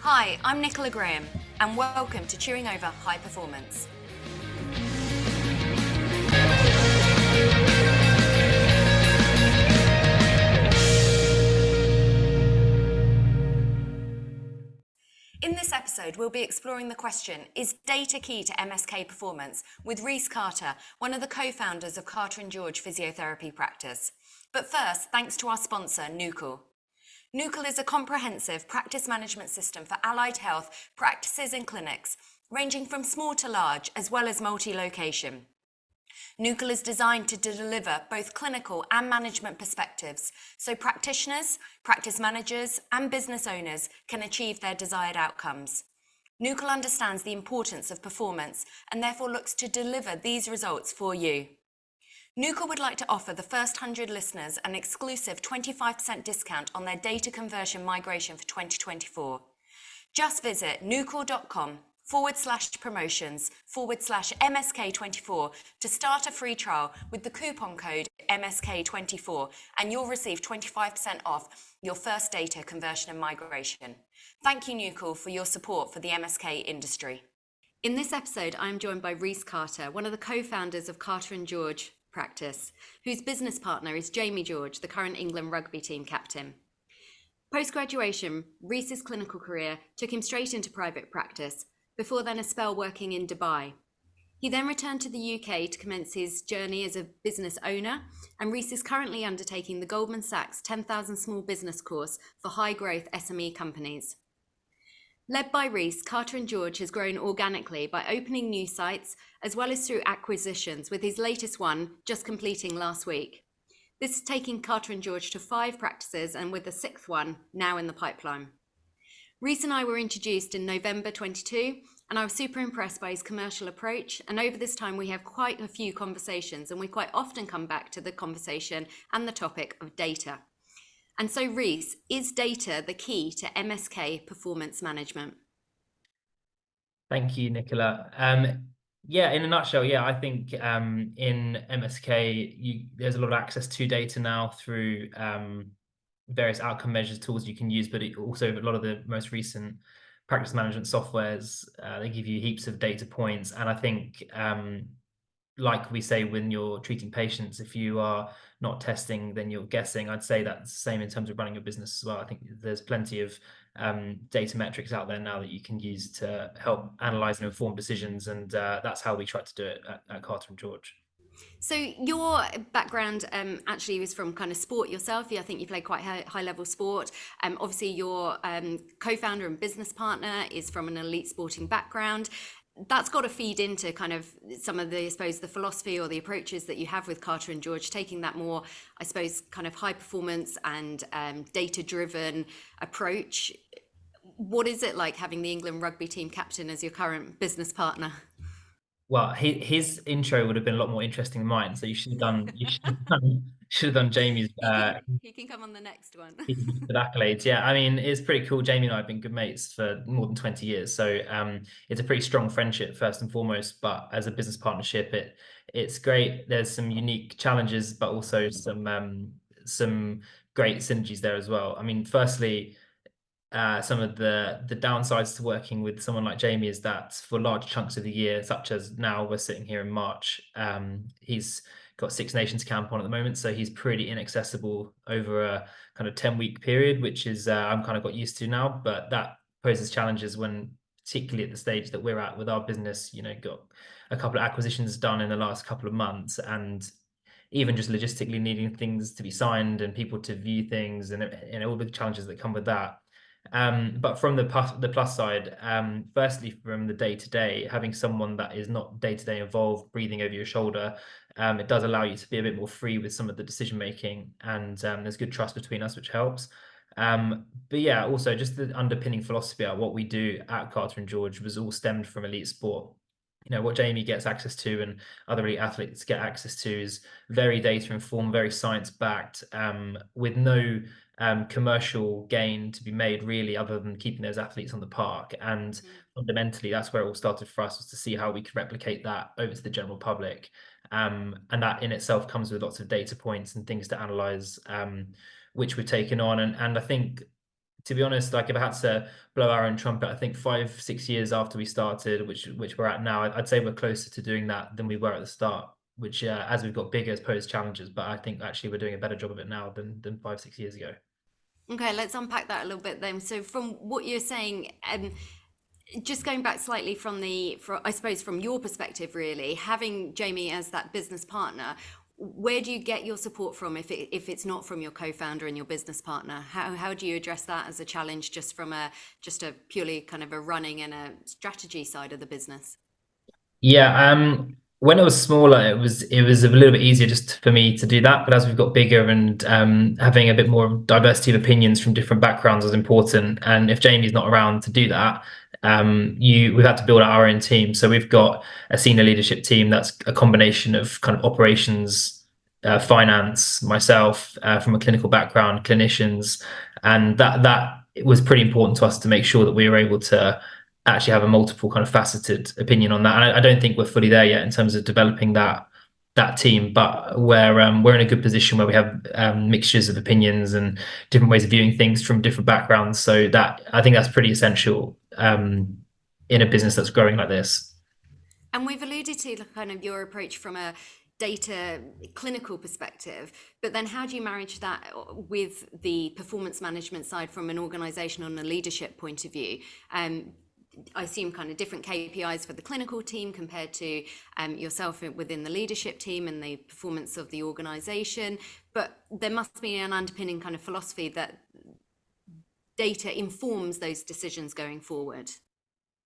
Hi, I'm Nicola Graham, and welcome to Chewing Over High Performance. In this episode, we'll be exploring the question, is data key to MSK performance, with Rhys Carter, one of the co-founders of Carter & George Physiotherapy practice. But first, thanks to our sponsor, Nucal. Nucal is a comprehensive practice management system for allied health practices and clinics, ranging from small to large, as well as multi-location. Nucal is designed to deliver both clinical and management perspectives, so practitioners, practice managers, and business owners can achieve their desired outcomes. Nucal understands the importance of performance and therefore looks to deliver these results for you. Nucal would like to offer the first 100 listeners an exclusive 25% discount on their data conversion migration for 2024. Just visit nucal.com/promotions/MSK24 to start a free trial with the coupon code MSK24, and you'll receive 25% off your first data conversion and migration. Thank you, Nucal, for your support for the MSK industry. In this episode, I'm joined by Rhys Carter, one of the co-founders of Carter & George practice, whose business partner is Jamie George, the current England rugby team captain. Post-graduation, Rhys's clinical career took him straight into private practice, before then a spell working in Dubai. He then returned to the UK to commence his journey as a business owner, and Rhys is currently undertaking the Goldman Sachs 10,000 Small Business course for high-growth SME companies. Led by Rhys, Carter & George has grown organically by opening new sites as well as through acquisitions, with his latest one just completing last week. This is taking Carter & George to 5 practices, and with the 6th one now in the pipeline. Rhys and I were introduced in November 22, and I was super impressed by his commercial approach. And over this time, we have quite a few conversations, and we quite often come back to the conversation and the topic of data. And so, Rhys, is data the key to MSK performance management? Thank you, Nicola. Yeah, in a nutshell, I think in MSK, there's a lot of access to data now through various outcome measures tools you can use, but also a lot of the most recent practice management softwares, they give you heaps of data points. And I think like we say, when you're treating patients, if you are not testing, then you're guessing. I'd say that's the same in terms of running your business as well. I think there's plenty of data metrics out there now that you can use to help analyze and inform decisions. And that's how we try to do it at Carter & George. So your background actually was from kind of sport yourself. I think you play quite high level sport. Obviously, your co-founder and business partner is from an elite sporting background. That's got to feed into kind of some of the, I suppose, the philosophy or the approaches that you have with Carter & George, taking that more, I suppose, kind of high performance and data-driven approach. What is it like having the England rugby team captain as your current business partner? Well, his intro would have been a lot more interesting than mine. So you should have done Jamie's. He can come on the next one. Accolades. Yeah, I mean, it's pretty cool. Jamie and I have been good mates for more than 20 years. So it's a pretty strong friendship first and foremost, but as a business partnership, it's great. There's some unique challenges, but also some great synergies there as well. I mean, firstly, some of the downsides to working with someone like Jamie is that for large chunks of the year, such as now we're sitting here in March, he's got Six Nations camp on at the moment, so he's pretty inaccessible over a kind of 10-week period, which is I'm kind of got used to now, but that poses challenges when, particularly at the stage that we're at with our business, got a couple of acquisitions done in the last couple of months, and even just logistically needing things to be signed and people to view things, and all the challenges that come with that. But from the plus side, firstly, from the day-to-day, having someone that is not day-to-day involved, breathing over your shoulder, it does allow you to be a bit more free with some of the decision making, and there's good trust between us, which helps. But yeah, also just the underpinning philosophy of what we do at Carter & George was all stemmed from elite sport. What Jamie gets access to and other elite athletes get access to is very data informed, very science backed, with no commercial gain to be made really, other than keeping those athletes on the park. And fundamentally, that's where it all started for us, was to see how we could replicate that over to the general public. And that in itself comes with lots of data points and things to analyze, which we've taken on. And I think to be honest, like if I had to blow our own trumpet, I think 5, 6 years after we started, which we're at now, I'd say we're closer to doing that than we were at the start. Which, as we've got bigger, has posed challenges, but I think actually we're doing a better job of it now than 5, 6 years ago. Okay, let's unpack that a little bit then. So, from what you're saying, just going back slightly from I suppose from your perspective, really, having Jamie as that business partner, where do you get your support from if it's not from your co-founder and your business partner? How do you address that as a challenge, just from a purely kind of a running and a strategy side of the business? Yeah, when it was smaller, it was a little bit easier just for me to do that. But as we've got bigger and having a bit more diversity of opinions from different backgrounds was important. And if Jamie's not around to do that, we've had to build our own team. So we've got a senior leadership team that's a combination of kind of operations, finance, myself from a clinical background, clinicians, and that it was pretty important to us to make sure that we were able to actually have a multiple kind of faceted opinion on that. And I don't think we're fully there yet in terms of developing that team, but we're in a good position where we have mixtures of opinions and different ways of viewing things from different backgrounds. So that I think that's pretty essential in a business that's growing like this. And we've alluded to kind of your approach from a data clinical perspective, but then how do you marriage that with the performance management side from an organizational and a leadership point of view? I assume kind of different KPIs for the clinical team compared to yourself within the leadership team and the performance of the organization. But there must be an underpinning kind of philosophy that data informs those decisions going forward.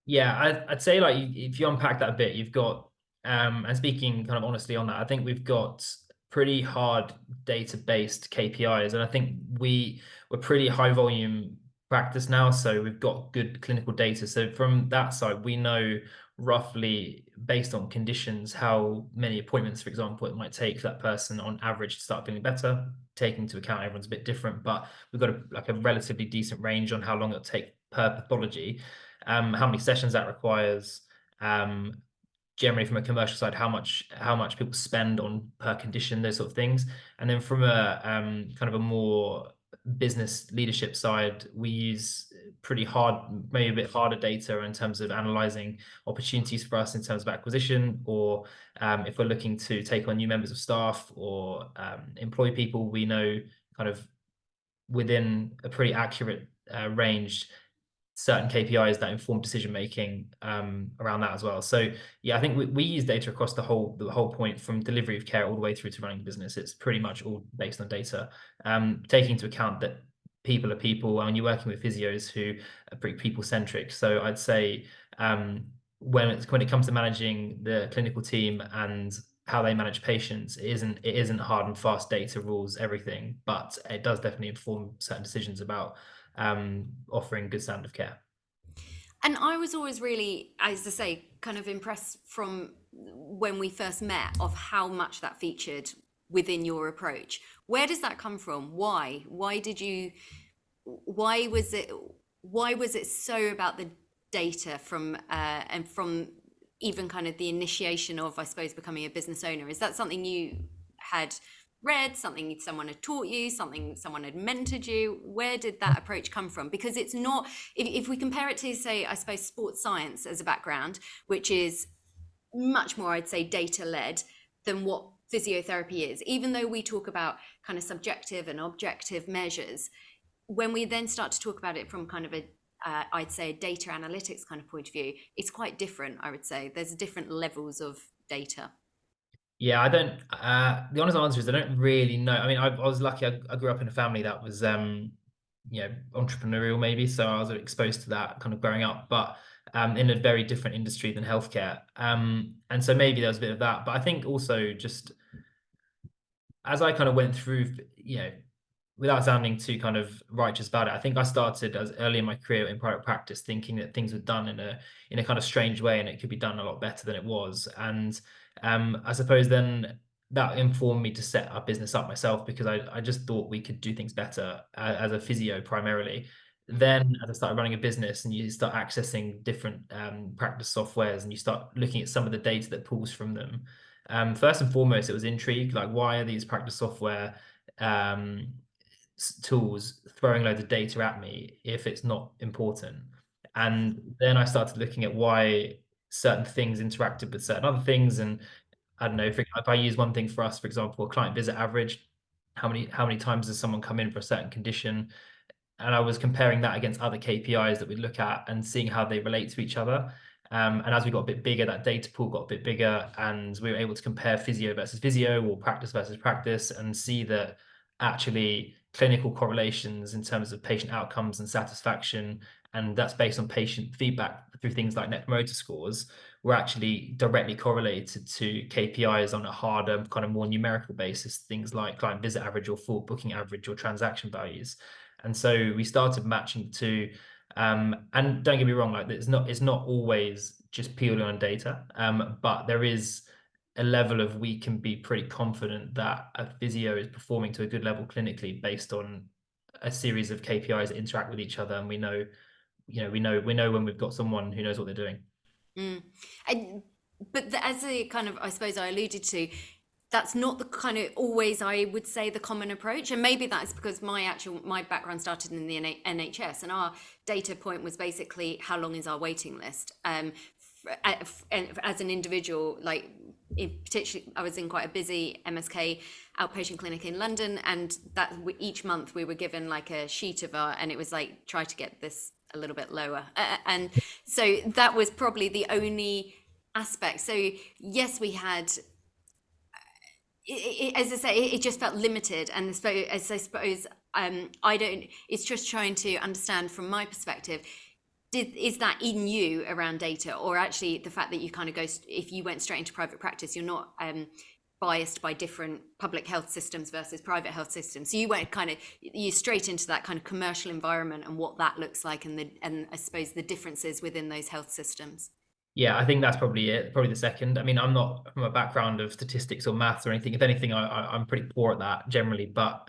Yeah, I'd say like if you unpack that a bit, you've got and speaking kind of honestly on that, I think we've got pretty hard data-based KPIs, and I think we're pretty high volume practice now, so we've got good clinical data. So from that side, we know roughly based on conditions how many appointments, for example, it might take for that person on average to start feeling better. Taking into account everyone's a bit different, but we've got like a relatively decent range on how long it'll take per pathology, how many sessions that requires, generally from a commercial side, how much people spend on per condition, those sort of things. And then from a kind of a more business leadership side, we use pretty hard, maybe a bit harder data in terms of analyzing opportunities for us in terms of acquisition, or if we're looking to take on new members of staff or employ people, we know kind of within a pretty accurate range certain KPIs that inform decision making around that as well. So yeah, I think we use data across the whole point from delivery of care all the way through to running a business. It's pretty much all based on data, taking into account that people are people, and you're working with physios who are pretty people centric. So I'd say when it comes to managing the clinical team and how they manage patients, it isn't hard and fast data rules everything, but it does definitely inform certain decisions about offering good standard of care. And I was always really, as I say, kind of impressed from when we first met of how much that featured within your approach. Where does that come from? Why? Why was it, why was it so about the data and from even kind of the initiation of, I suppose, becoming a business owner? Is that something you had read, something someone had taught you, something someone had mentored you? Where did that approach come from? Because it's not, if we compare it to, say, I suppose, sports science as a background, which is much more, I'd say, data led than what physiotherapy is, even though we talk about kind of subjective and objective measures, when we then start to talk about it from kind of a I'd say a data analytics kind of point of view, it's quite different. I would say there's different levels of data. Yeah, I don't. The honest answer is I don't really know. I mean, I was lucky. I grew up in a family that was, entrepreneurial maybe, so I was exposed to that kind of growing up, but in a very different industry than healthcare. And so maybe there was a bit of that, but I think also just as I kind of went through, without sounding too kind of righteous about it, I think I started as early in my career in private practice thinking that things were done in a kind of strange way and it could be done a lot better than it was. And I suppose then that informed me to set our business up myself because I just thought we could do things better as a physio primarily. Then as I started running a business and you start accessing different practice softwares and you start looking at some of the data that pulls from them. First and foremost, it was intrigue, like why are these practice software um, tools throwing loads of data at me if it's not important. And then I started looking at why certain things interacted with certain other things. And I don't know, if I use one thing for us, for example, a client visit average, how many times does someone come in for a certain condition? And I was comparing that against other KPIs that we'd look at and seeing how they relate to each other. And as we got a bit bigger, that data pool got a bit bigger, and we were able to compare physio versus physio or practice versus practice and see that actually clinical correlations in terms of patient outcomes and satisfaction, and that's based on patient feedback through things like net promoter scores, were actually directly correlated to KPIs on a harder, kind of more numerical basis, things like client visit average or full booking average or transaction values. And so we started matching the two. And don't get me wrong, like it's not always just purely on data, but there is a level of we can be pretty confident that a physio is performing to a good level clinically based on a series of KPIs that interact with each other, and we know, we know when we've got someone who knows what they're doing. Mm. And, but as a kind of, I suppose I alluded to, that's not the kind of always, I would say, the common approach. And maybe that's because my background started in the NHS, and our data point was basically how long is our waiting list. And as an individual, like particularly, I was in quite a busy MSK outpatient clinic in London, and that each month we were given like a sheet of our, and it was like try to get this a little bit lower, and so that was probably the only aspect. So yes, we had. As I say, it just felt limited, and as I suppose, I don't. It's just trying to understand from my perspective, is that in you around data, or actually the fact that you kind of go, if you went straight into private practice, you're not biased by different public health systems versus private health systems, so you went kind of, you straight into that kind of commercial environment and what that looks like, and I suppose the differences within those health systems. Yeah, I think that's probably it. Probably the second. I mean, I'm not from a background of statistics or maths or anything. If anything, I'm pretty poor at that generally. But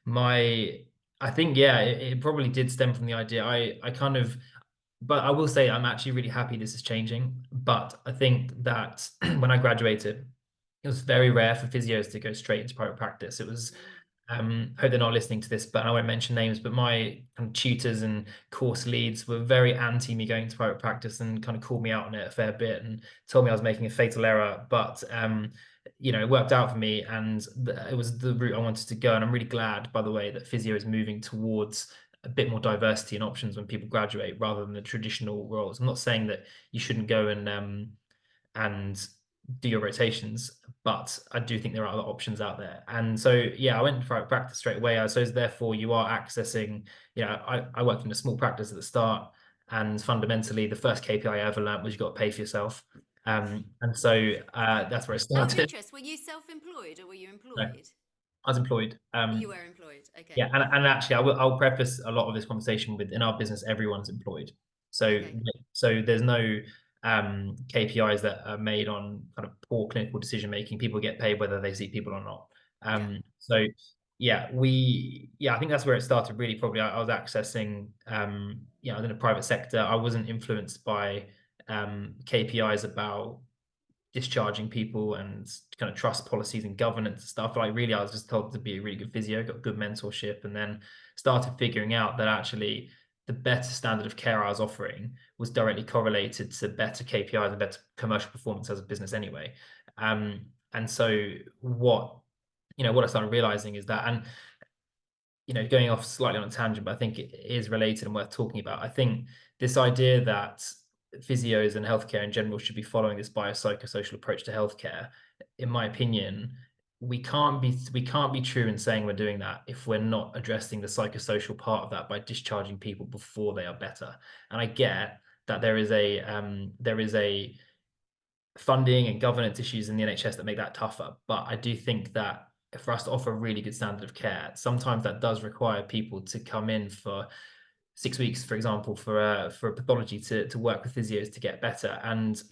my I think, yeah, it probably did stem from the idea. I kind of, but I will say I'm actually really happy this is changing. But I think that when I graduated, it was very rare for physios to go straight into private practice. It was, hope they're not listening to this, but I won't mention names, but my kind of tutors and course leads were very anti me going to private practice and kind of called me out on it a fair bit and told me I was making a fatal error. But it worked out for me, and it was the route I wanted to go. And I'm really glad, by the way, that physio is moving towards a bit more diversity and options when people graduate rather than the traditional roles. I'm not saying that you shouldn't go and do your rotations, but I do think there are other options out there. And so, yeah, I went to private practice straight away. I suppose, therefore, you are accessing, I worked in a small practice at the start, and fundamentally, the first KPI I ever learned was you got to pay for yourself. And so that's where I Out of started. interest, were you self-employed or were you No, employed? I was employed. You were employed. Okay. Yeah, and actually, I'll preface a lot of this conversation with, in our business, everyone's employed. So Okay. so there's no KPIs that are made on kind of poor clinical decision making. People get paid whether they see people or not. Yeah. So I think that's where it started really. Probably I was accessing, I was in a private sector. I wasn't influenced by KPIs about discharging people and kind of trust policies and governance and stuff. Like, really, I was just told to be a really good physio, got good mentorship, and then started figuring out that actually the better standard of care I was offering was directly correlated to better KPIs and better commercial performance as a business anyway. And so what I started realizing is that, and going off slightly on a tangent, but I think it is related and worth talking about. I think this idea that physios and healthcare in general should be following this biopsychosocial approach to healthcare, in my opinion, we can't be true in saying we're doing that if we're not addressing the psychosocial part of that by discharging people before they are better. And I get that there is a funding and governance issues in the NHS that make that tougher. But I do think that for us to offer a really good standard of care, sometimes that does require people to come in for 6 weeks, for example, for a pathology to work with physios to get better. And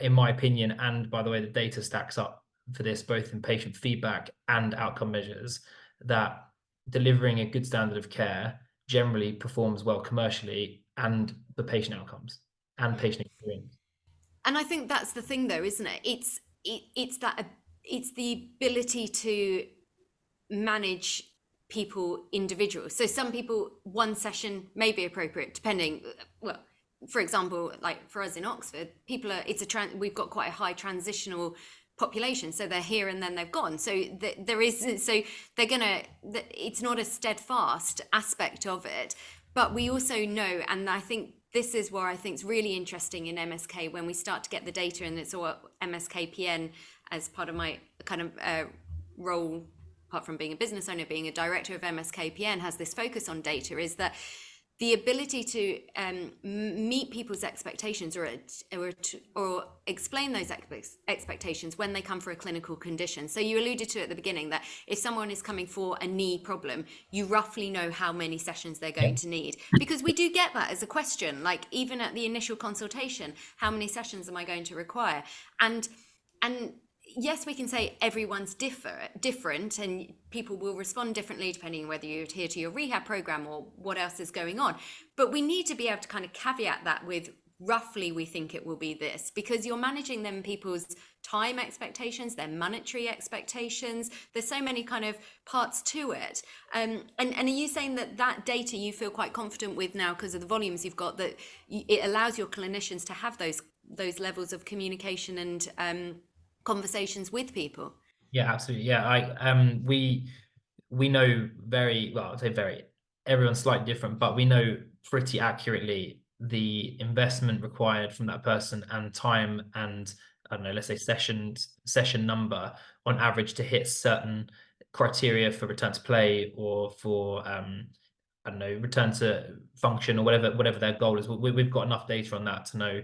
in my opinion, and by the way, the data stacks up for this, both in patient feedback and outcome measures, that delivering a good standard of care generally performs well commercially and the patient outcomes and Mm. patient experience. And I think that's the thing, though, isn't it? It's that it's the ability to manage people individual. So some people, one session may be appropriate depending, well, for example, like for us in Oxford, people are, we've got quite a high transitional population, so they're here and then they've gone, so they're gonna, it's not a steadfast aspect of it. But we also know, and I think this is where I think it's really interesting in MSK when we start to get the data, and it's all MSKPN as part of my kind of role, apart from being a business owner, being a director of MSKPN, has this focus on data, is that the ability to meet people's expectations or explain those expectations when they come for a clinical condition. So you alluded to at the beginning that if someone is coming for a knee problem, you roughly know how many sessions they're going to need, because we do get that as a question, like even at the initial consultation, how many sessions am I going to require? And yes, we can say everyone's different, and people will respond differently depending on whether you adhere to your rehab program or what else is going on. But we need to be able to kind of caveat that with roughly we think it will be this, because you're managing them people's time expectations, their monetary expectations. There's so many kind of parts to it. And are you saying that data you feel quite confident with now because of the volumes you've got, that it allows your clinicians to have those levels of communication and conversations with people? Yeah, absolutely. Yeah, we know very well. I'd say very. Everyone's slightly different, but we know pretty accurately the investment required from that person and time and, I don't know, let's say session number on average to hit certain criteria for return to play or for I don't know, return to function or whatever their goal is. We've got enough data on that to know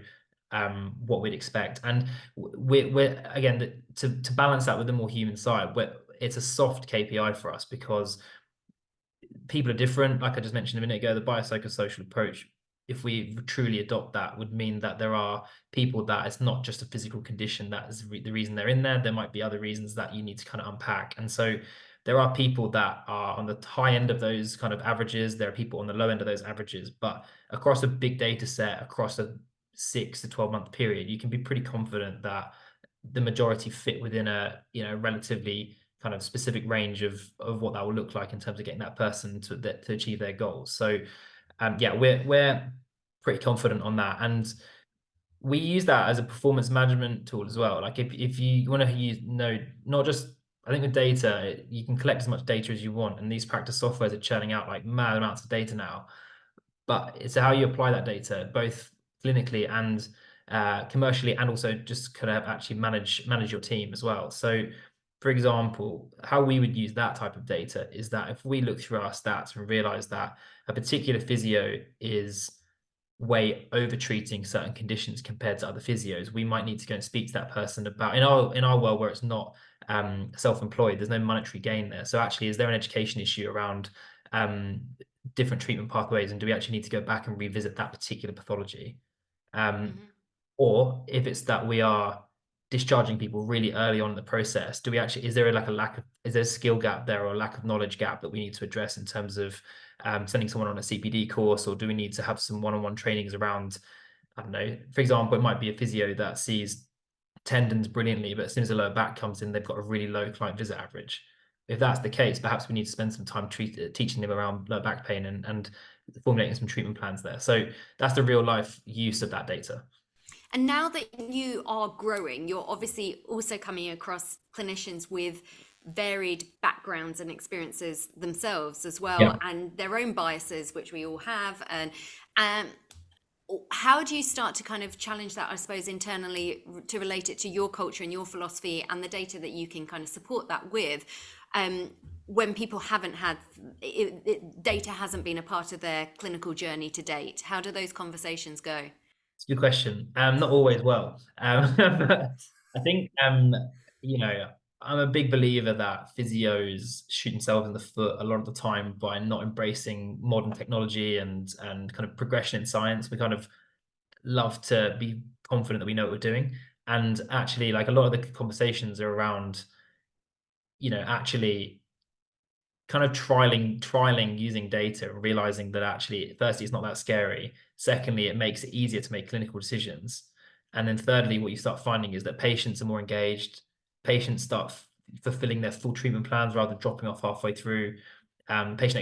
what we'd expect. And we're again, to balance that with the more human side, it's a soft KPI for us because people are different. Like I just mentioned a minute ago, the biopsychosocial approach, if we truly adopt that, would mean that there are people that it's not just a physical condition that is the reason they're in there. There might be other reasons that you need to kind of unpack. And so there are people that are on the high end of those kind of averages. There are people on the low end of those averages. But across a big data set, across a 6 to 12-month period, you can be pretty confident that the majority fit within a relatively kind of specific range of what that will look like in terms of getting that person to achieve their goals. So yeah, we're pretty confident on that, and we use that as a performance management tool as well. Like if you want to use not just, I think with data, you can collect as much data as you want, and these practice softwares are churning out like mad amounts of data now. But it's how you apply that data, both clinically and commercially, and also just kind of actually manage your team as well. So, for example, how we would use that type of data is that if we look through our stats and realize that a particular physio is way over treating certain conditions compared to other physios, we might need to go and speak to that person about, in our world where it's not self-employed, there's no monetary gain there. So actually, is there an education issue around different treatment pathways, and do we actually need to go back and revisit that particular pathology? Or if it's that we are discharging people really early on in the process, do we actually, is there a skill gap there or a lack of knowledge gap that we need to address in terms of sending someone on a CPD course, or do we need to have some one-on-one trainings around, I don't know, for example, it might be a physio that sees tendons brilliantly, but as soon as the lower back comes in, they've got a really low client visit average. If that's the case, perhaps we need to spend some time teaching them around lower back pain and formulating some treatment plans there. So that's the real life use of that data. And now that you are growing, you're obviously also coming across clinicians with varied backgrounds and experiences themselves as well, Yeah. and their own biases, which we all have. And how do you start to kind of challenge that, I suppose, internally, to relate it to your culture and your philosophy and the data that you can kind of support that with, when people haven't had data hasn't been a part of their clinical journey to date? How do those conversations go? It's a good question. Not always well. But I think I'm a big believer that physios shoot themselves in the foot a lot of the time by not embracing modern technology and kind of progression in science. We kind of love to be confident that we know what we're doing. And actually, like a lot of the conversations are around, actually kind of trialing using data and realizing that actually, firstly, it's not that scary. Secondly, it makes it easier to make clinical decisions. And then thirdly, what you start finding is that patients are more engaged. Patients start fulfilling their full treatment plans rather than dropping off halfway through. patient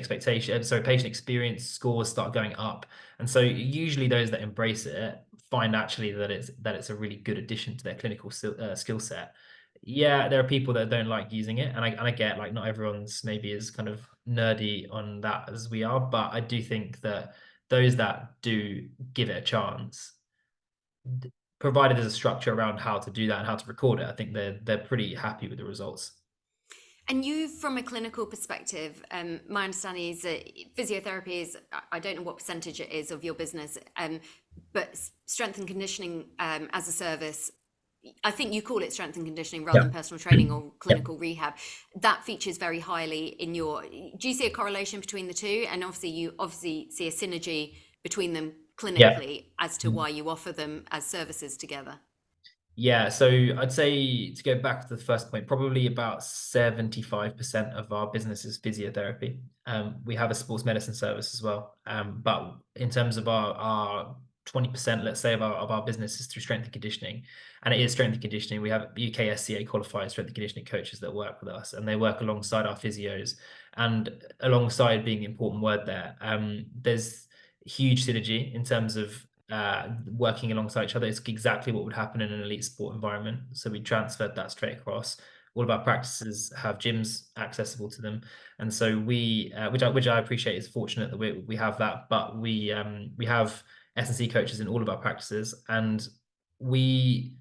experience scores start going up. And so usually those that embrace it find actually that it's a really good addition to their clinical skill set. Yeah, there are people that don't like using it, and I get like not everyone's maybe as kind of nerdy on that as we are, but I do think that those that do give it a chance, provided there's a structure around how to do that and how to record it, I think they're pretty happy with the results. And you, from a clinical perspective, my understanding is that physiotherapy is, I don't know what percentage it is of your business, but strength and conditioning as a service, I think you call it strength and conditioning rather Yeah. than personal training or Yeah. clinical rehab. That features very highly in your. Do you see a correlation between the two? And obviously, you obviously see a synergy between them Yeah. clinically as to why you offer them as services together. Yeah, so I'd say to go back to the first point, probably about 75% of our business is physiotherapy. We have a sports medicine service as well. But in terms of our 20%, let's say, of our business is through strength and conditioning. And it is strength and conditioning. We have UK SCA qualified strength and conditioning coaches that work with us, and they work alongside our physios. And alongside being the important word there, there's huge synergy in terms of working alongside each other. It's exactly what would happen in an elite sport environment. So we transferred that straight across. All of our practices have gyms accessible to them, and so which I appreciate, is fortunate that we have that. But we have S&C coaches in all of our practices, and we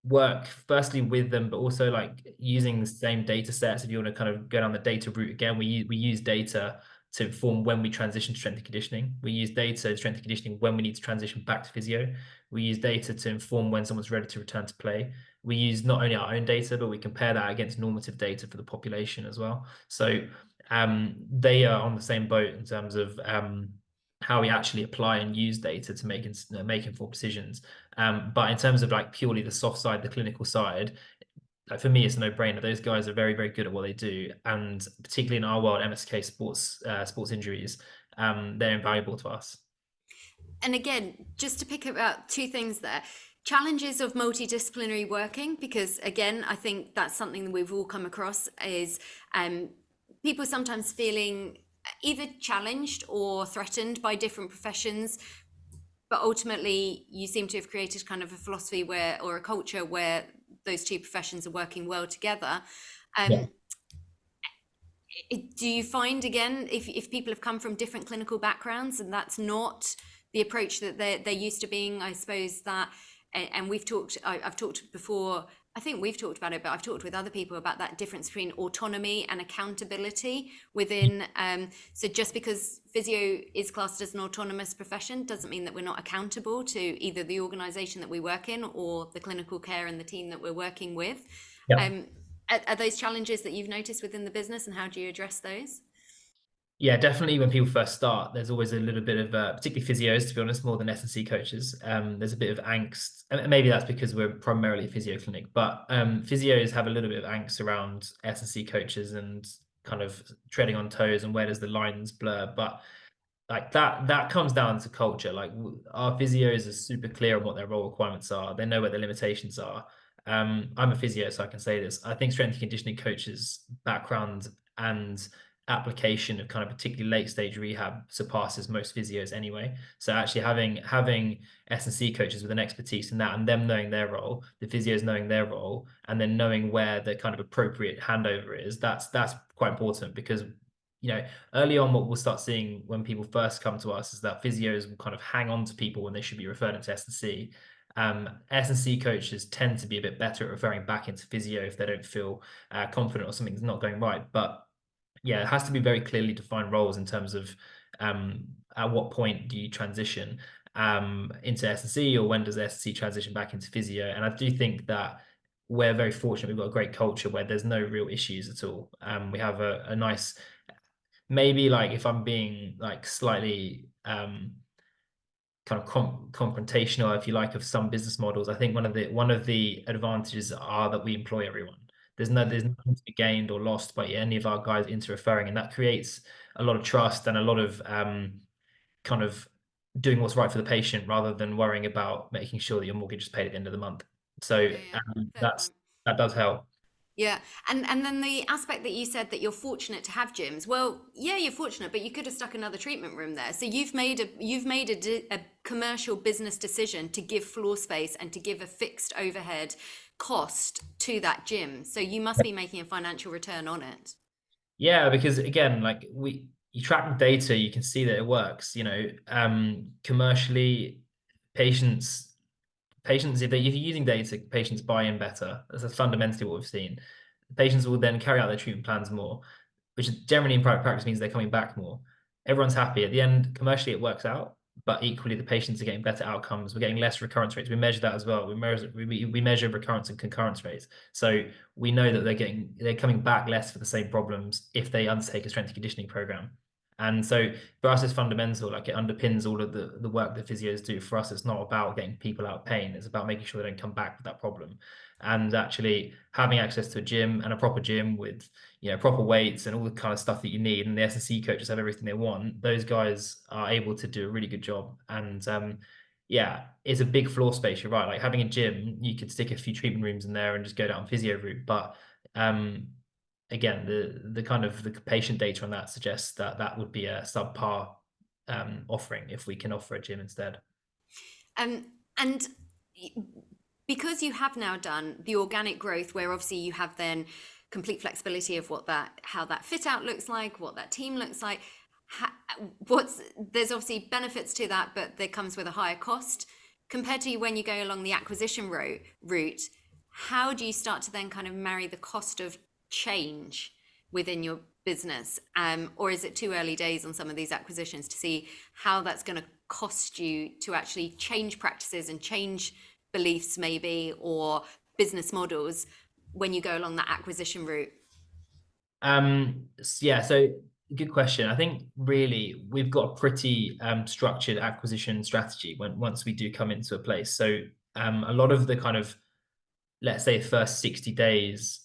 work firstly with them, but also like using the same data sets. If you want to kind of go down the data route again, we use data to inform when we transition to strength and conditioning. We use data, strength and conditioning, when we need to transition back to physio. We use data to inform when someone's ready to return to play. We use not only our own data, but we compare that against normative data for the population as well. So they are on the same boat in terms of how we actually apply and use data to make informed decisions. But in terms of like purely the soft side, the clinical side, like for me, it's a no-brainer. Those guys are very, very good at what they do, and particularly in our world, MSK sports injuries, they're invaluable to us. And again, just to pick up two things there, challenges of multidisciplinary working, because again, I think that's something that we've all come across is people sometimes feeling either challenged or threatened by different professions. But ultimately, you seem to have created kind of a philosophy where, or a culture where those two professions are working well together. Yeah. Do you find again, if people have come from different clinical backgrounds and that's not the approach that they're used to being, I suppose that, and I've talked before, I think we've talked about it, but I've talked with other people about that difference between autonomy and accountability within. So just because physio is classed as an autonomous profession doesn't mean that we're not accountable to either the organisation that we work in or the clinical care and the team that we're working with. Yeah. Um, are those challenges that you've noticed within the business, and how do you address those? Yeah, definitely. When people first start, there's always a little bit of, particularly physios, to be honest, more than S&C coaches. There's a bit of angst, and maybe that's because we're primarily a physio clinic. But physios have a little bit of angst around S&C coaches and kind of treading on toes and where does the lines blur. But like that comes down to culture. Like our physios are super clear on what their role requirements are. They know where their limitations are. I'm a physio, so I can say this. I think strength and conditioning coaches background and application of kind of particularly late stage rehab surpasses most physios anyway. So actually having S&C coaches with an expertise in that, and them knowing their role, the physios knowing their role, and then knowing where the kind of appropriate handover is, that's quite important. Because early on, what we'll start seeing when people first come to us is that physios will kind of hang on to people when they should be referred into S&C. S&C coaches tend to be a bit better at referring back into physio if they don't feel confident or something's not going right. But yeah, it has to be very clearly defined roles in terms of at what point do you transition into S&C, or when does S&C transition back into physio? And I do think that we're very fortunate. We've got a great culture where there's no real issues at all. We have a nice, maybe like if I'm being like slightly kind of confrontational, if you like, of some business models, I think one of the advantages are that we employ everyone. There's nothing to be gained or lost by any of our guys into referring, and that creates a lot of trust and a lot of kind of doing what's right for the patient rather than worrying about making sure that your mortgage is paid at the end of the month. So Yeah, yeah, fair that's point. that does help. Yeah. And then the aspect that you said that you're fortunate to have gyms. Well, yeah, you're fortunate, but you could have stuck another treatment room there. So you've made a commercial business decision to give floor space and to give a fixed overhead cost to that gym. So you must be making a financial return on it. Yeah, because again, like you track the data, you can see that it works. Commercially, patients patients if you're using data, patients buy in better. That's fundamentally what we've seen. Patients will then carry out their treatment plans more, which generally in private practice means they're coming back more. Everyone's happy at the end. Commercially, it works out, but equally the patients are getting better outcomes. We're getting less recurrence rates. We measure that as well. We measure recurrence and concurrence rates. So we know that they're coming back less for the same problems if they undertake a strength and conditioning program. And so for us, it's fundamental. Like it underpins all of the work that physios do. For us, it's not about getting people out of pain. It's about making sure they don't come back with that problem. And actually having access to a gym and a proper gym with proper weights and all the kind of stuff that you need, and the S&C coaches have everything they want. Those guys are able to do a really good job. And yeah, it's a big floor space. You're right. Like having a gym, you could stick a few treatment rooms in there and just go down physio route. But again, the kind of the patient data on that suggests that that would be a subpar offering if we can offer a gym instead. And because you have now done the organic growth, where obviously you have then complete flexibility of how that fit out looks like, what that team looks like. What's There's obviously benefits to that, but there comes with a higher cost compared to when you go along the acquisition route. How do you start to then kind of marry the cost of change within your business, or is it too early days on some of these acquisitions to see how that's going to cost you to actually change practices and change beliefs maybe, or business models when you go along that acquisition route? Yeah, so good question. I think really we've got a pretty structured acquisition strategy once we do come into a place. So a lot of the kind of, let's say, first 60 days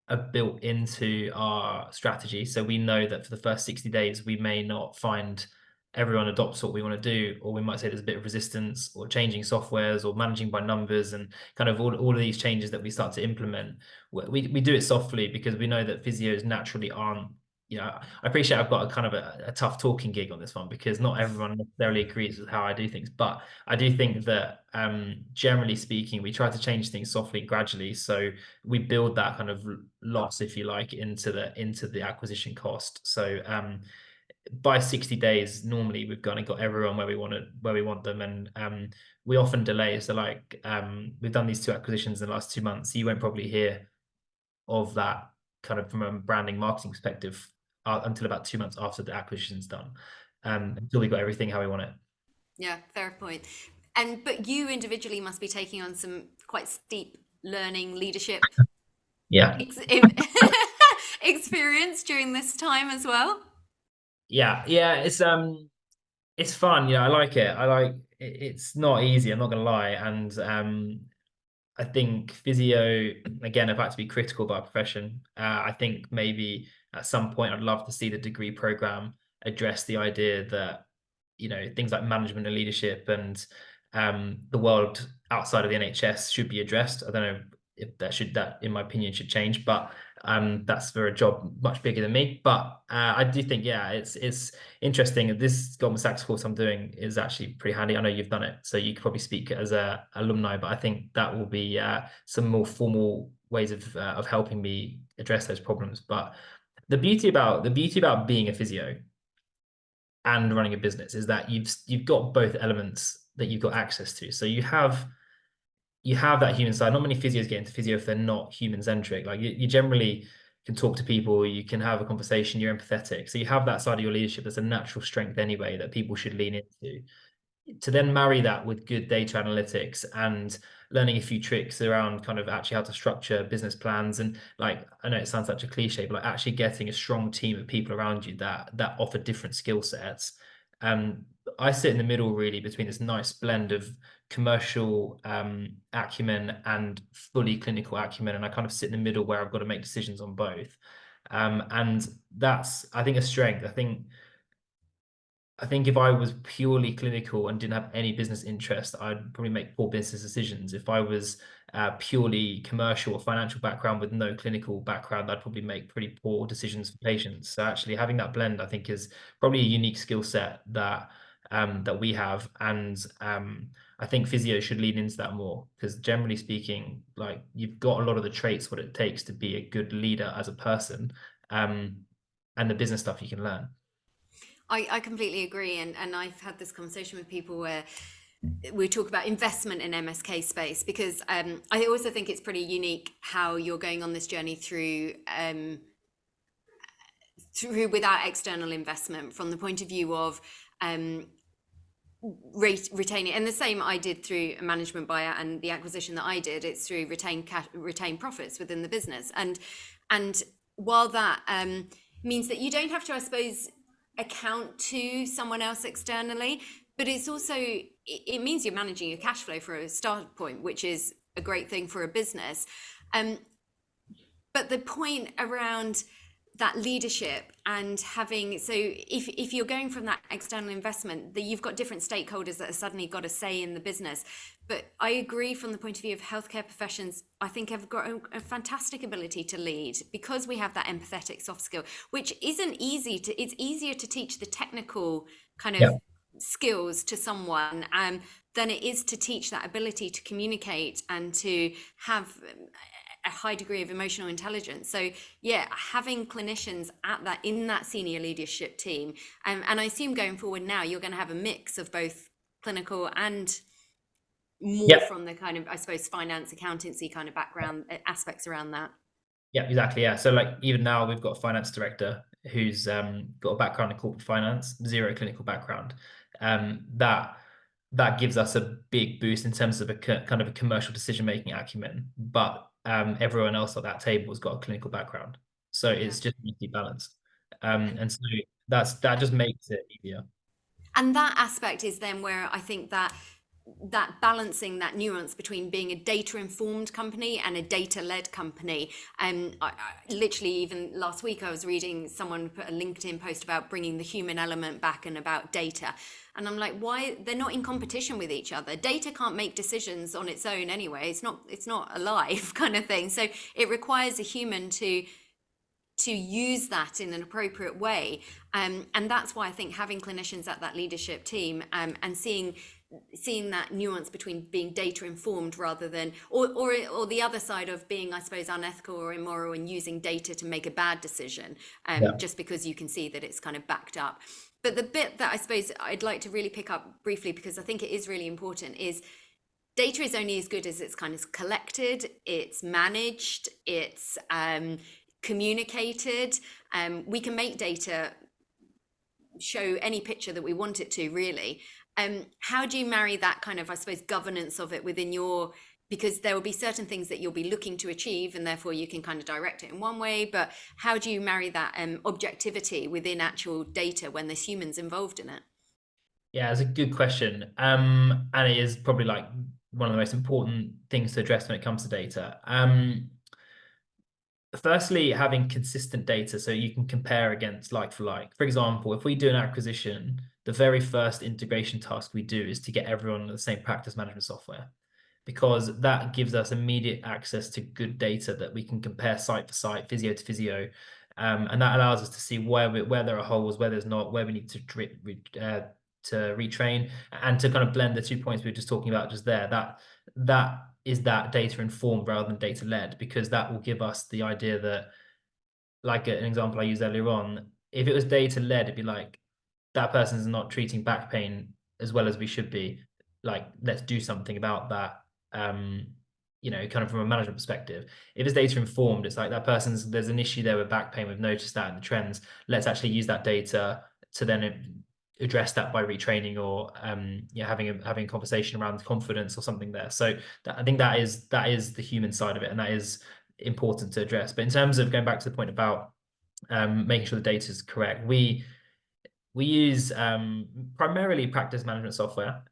are built into our strategy. So we know that for the first 60 days, we may not find everyone adopts what we want to do, or we might say there's a bit of resistance or changing softwares or managing by numbers and kind of all of these changes that we start to implement. We do it softly because we know that physios naturally aren't, I appreciate I've got a kind of a tough talking gig on this one because not everyone necessarily agrees with how I do things, but I do think that generally speaking, we try to change things softly, gradually. So we build that kind of loss, if you like, into the acquisition cost. So by 60 days, normally we've kind of got everyone where we want them, and we often delay. So like we've done these two acquisitions in the last 2 months. So you won't probably hear of that kind of from a branding marketing perspective until about 2 months after the acquisition's done, until we got everything how we want it. Yeah, fair point. But you individually must be taking on some quite steep learning leadership Yeah. ex- experience during this time as well. Yeah, it's fun. I like it. It's not easy, I'm not gonna lie. And I think physio, again, I've had to be critical of our profession. I think maybe at some point I'd love to see the degree program address the idea that, things like management and leadership and the world outside of the NHS should be addressed. I don't know if that in my opinion should change, but that's for a job much bigger than me. But I do think, yeah, it's interesting. This Goldman Sachs course I'm doing is actually pretty handy. I know you've done it, so you could probably speak as a alumni, but I think that will be some more formal ways of helping me address those problems. But the beauty about being a physio and running a business is that you've got both elements that you've got access to. So you have that human side. Not many physios get into physio if they're not human centric. Like you generally can talk to people, you can have a conversation, you're empathetic. So you have that side of your leadership that's a natural strength anyway that people should lean into. To then marry that with good data analytics and learning a few tricks around kind of actually how to structure business plans, and like, I know it sounds such a cliche, but like actually getting a strong team of people around you that offer different skill sets. um I sit in the middle really between this nice blend of commercial acumen and fully clinical acumen, and I kind of sit in the middle where I've got to make decisions on both. And that's, I think, a strength. I think I think if I was purely clinical and didn't have any business interest, I'd probably make poor business decisions. If I was purely commercial or financial background with no clinical background, I'd probably make pretty poor decisions for patients. So actually having that blend, I think, is probably a unique skill set that we have. And I think physio should lean into that more, because generally speaking, like, you've got a lot of the traits, what it takes to be a good leader as a person, and the business stuff you can learn. I completely agree. And I've had this conversation with people where we talk about investment in MSK space, because I also think it's pretty unique how you're going on this journey through without external investment, from the point of view of retaining. And the same I did through a management buyout, and the acquisition that I did, it's through retained profits within the business. And while that means that you don't have to, I suppose, account to someone else externally, but it's also, it means you're managing your cash flow for a start point, which is a great thing for a business. But the point around that leadership and having, so if you're going from that external investment, that you've got different stakeholders that have suddenly got a say in the business. But I agree, from the point of view of healthcare professions, I think have got a fantastic ability to lead, because we have that empathetic soft skill, which isn't easy to, it's easier to teach the technical kind of Yeah. skills to someone than it is to teach that ability to communicate and to have a high degree of emotional intelligence. So yeah, having clinicians at that, in that senior leadership team, and I assume going forward now you're going to have a mix of both clinical and more Yeah. from the kind of, I suppose, finance, accountancy kind of background aspects around that. Yeah, exactly. Yeah. So like even now we've got a finance director who's got a background in corporate finance, zero clinical background. That gives us a big boost in terms of a kind of a commercial decision-making acumen. But everyone else at that table has got a clinical background. So Yeah. it's just equally balanced. And so that just makes it easier. And that aspect is then where I think that balancing that nuance between being a data informed company and a data led company. I literally, even last week, I was reading someone put a LinkedIn post about bringing the human element back and about data. And I'm like, why? They're not in competition with each other. Data can't make decisions on its own anyway. It's not alive kind of thing. So it requires a human to use that in an appropriate way. And that's why I think having clinicians at that leadership team, and seeing that nuance between being data informed rather than, or the other side of being, I suppose, unethical or immoral and using data to make a bad decision, Yeah. just because you can see that it's kind of backed up. But the bit that I suppose I'd like to really pick up briefly, because I think it is really important, is data is only as good as it's kind of collected, it's managed, it's communicated. We can make data show any picture that we want it to, really. How do you marry that kind of, I suppose, governance of it within your, because there will be certain things that you'll be looking to achieve and therefore you can kind of direct it in one way, but how do you marry that objectivity within actual data when there's humans involved in it? Yeah, it's a good question. And it is probably like one of the most important things to address when it comes to data. Firstly, having consistent data so you can compare against like for like. For example, if we do an acquisition, the very first integration task we do is to get everyone on the same practice management software, because that gives us immediate access to good data that we can compare site for site, physio to physio. And that allows us to see where there are holes, where there's not, where we need to retrain, and to kind of blend the 2 points we were just talking about just there. That is that data informed rather than data led, because that will give us the idea that, like an example I used earlier on, if it was data led, it'd be like, that person's not treating back pain as well as we should be. Like, let's do something about that. Kind of from a management perspective. If it's data informed, it's like there's an issue there with back pain. We've noticed that in the trends. Let's actually use that data to then address that by retraining, or having a conversation around confidence or something there. So I think that is the human side of it, and that is important to address. But in terms of going back to the point about making sure the data is correct, we use primarily practice management software,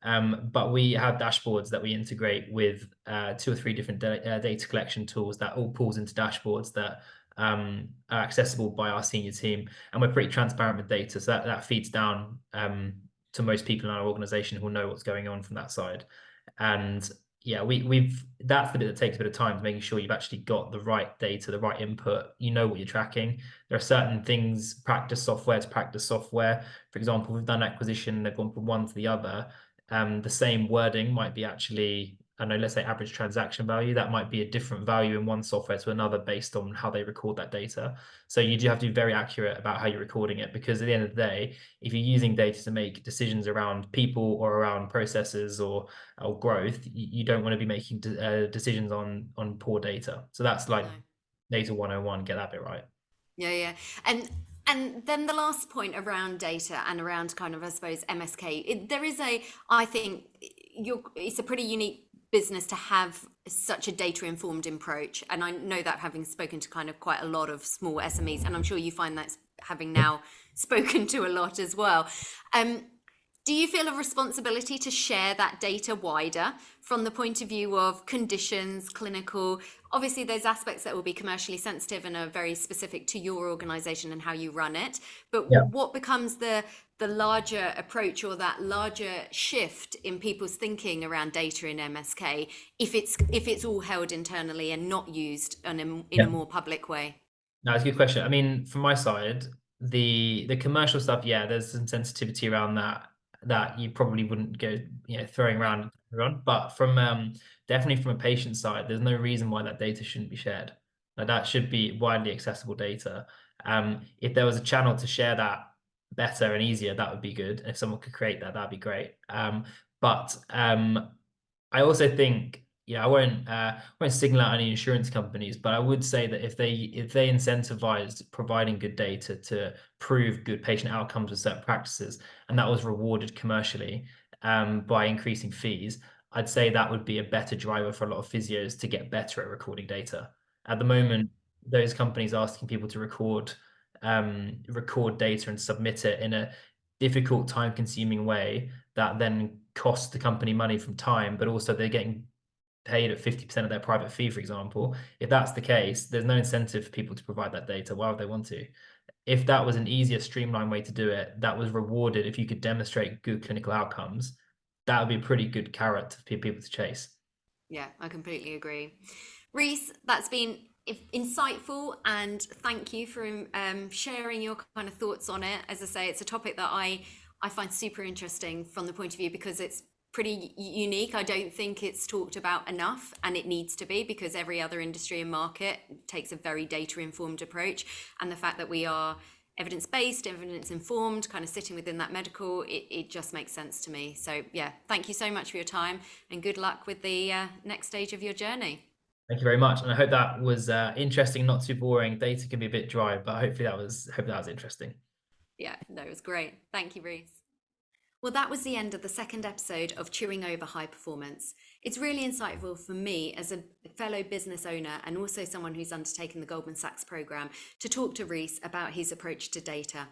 but we have dashboards that we integrate with 2 or 3 different data collection tools that all pulls into dashboards that are accessible by our senior team, and we're pretty transparent with data. So that feeds down to most people in our organization who will know what's going on from that side. And yeah, we've that's the bit that takes a bit of time, making sure you've actually got the right data, the right input, you know what you're tracking. There are certain things, practice software to practice software. For example, we've done acquisition, they've gone from one to the other. The same wording might be actually, I know, let's say average transaction value, that might be a different value in one software to another based on how they record that data. So you do have to be very accurate about how you're recording it, because at the end of the day, if you're using data to make decisions around people or around processes or growth, you don't want to be making decisions on poor data. So that's like No. data 101, get that bit right. Yeah. And then the last point around data and around kind of, I suppose, MSK, there is I think it's a pretty unique business to have such a data informed approach. And I know that, having spoken to kind of quite a lot of small SMEs, and I'm sure you find that having now spoken to a lot as well. Do you feel a responsibility to share that data wider from the point of view of conditions, clinical? Obviously, there's aspects that will be commercially sensitive and are very specific to your organization and how you run it. But Yeah. what becomes the larger approach, or that larger shift in people's thinking around data in MSK, if it's all held internally and not used in a more public way? No, it's a good question. I mean, from my side, the commercial stuff, yeah, there's some sensitivity around that you probably wouldn't go, throwing around everyone. But from definitely from a patient side, there's no reason why that data shouldn't be shared. Like, that should be widely accessible data. If there was a channel to share that better and easier, that would be good. If someone could create that, that'd be great. But I also think, I won't signal out any insurance companies, but I would say that if they incentivized providing good data to prove good patient outcomes with certain practices, and that was rewarded commercially by increasing fees, I'd say that would be a better driver for a lot of physios to get better at recording data. At the moment, those companies asking people to record data and submit it in a difficult, time-consuming way that then costs the company money from time, but also they're getting paid at 50% of their private fee, for example. If that's the case, there's no incentive for people to provide that data. Why would they want to? If that was an easier, streamlined way to do it, that was rewarded, if you could demonstrate good clinical outcomes, that would be a pretty good carrot for people to chase. Yeah, I completely agree. Rhys, that's been insightful, and thank you for sharing your kind of thoughts on it. As I say, it's a topic that I find super interesting from the point of view because it's pretty unique. I don't think it's talked about enough, and it needs to be, because every other industry and market takes a very data informed approach. And the fact that we are evidence-based, evidence-informed, kind of sitting within that medical, it just makes sense to me. So yeah, thank you so much for your time, and good luck with the next stage of your journey. Thank you very much, and I hope that was interesting, not too boring. Data can be a bit dry, but hopefully that was interesting. Yeah, no, it was great. Thank you, Rhys. Well, that was the end of the second episode of Chewing Over High Performance. It's really insightful for me as a fellow business owner, and also someone who's undertaken the Goldman Sachs program, to talk to Rhys about his approach to data.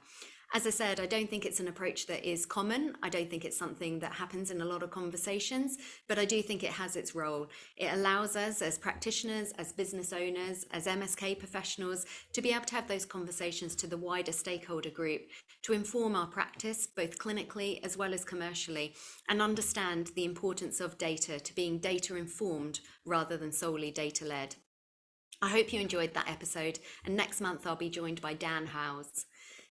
As I said, I don't think it's an approach that is common. I don't think it's something that happens in a lot of conversations, but I do think it has its role. It allows us as practitioners, as business owners, as MSK professionals, to be able to have those conversations to the wider stakeholder group, to inform our practice, both clinically as well as commercially, and understand the importance of data to being data informed rather than solely data led. I hope you enjoyed that episode, and next month I'll be joined by Dan Howes.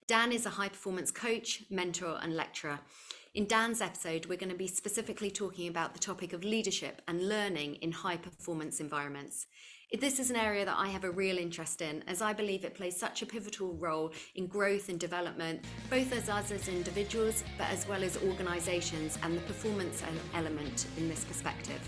Dan is a high performance coach, mentor, and lecturer. In Dan's episode, we're going to be specifically talking about the topic of leadership and learning in high performance environments. This is an area that I have a real interest in, as I believe it plays such a pivotal role in growth and development, both as us as individuals, but as well as organizations, and the performance element in this perspective.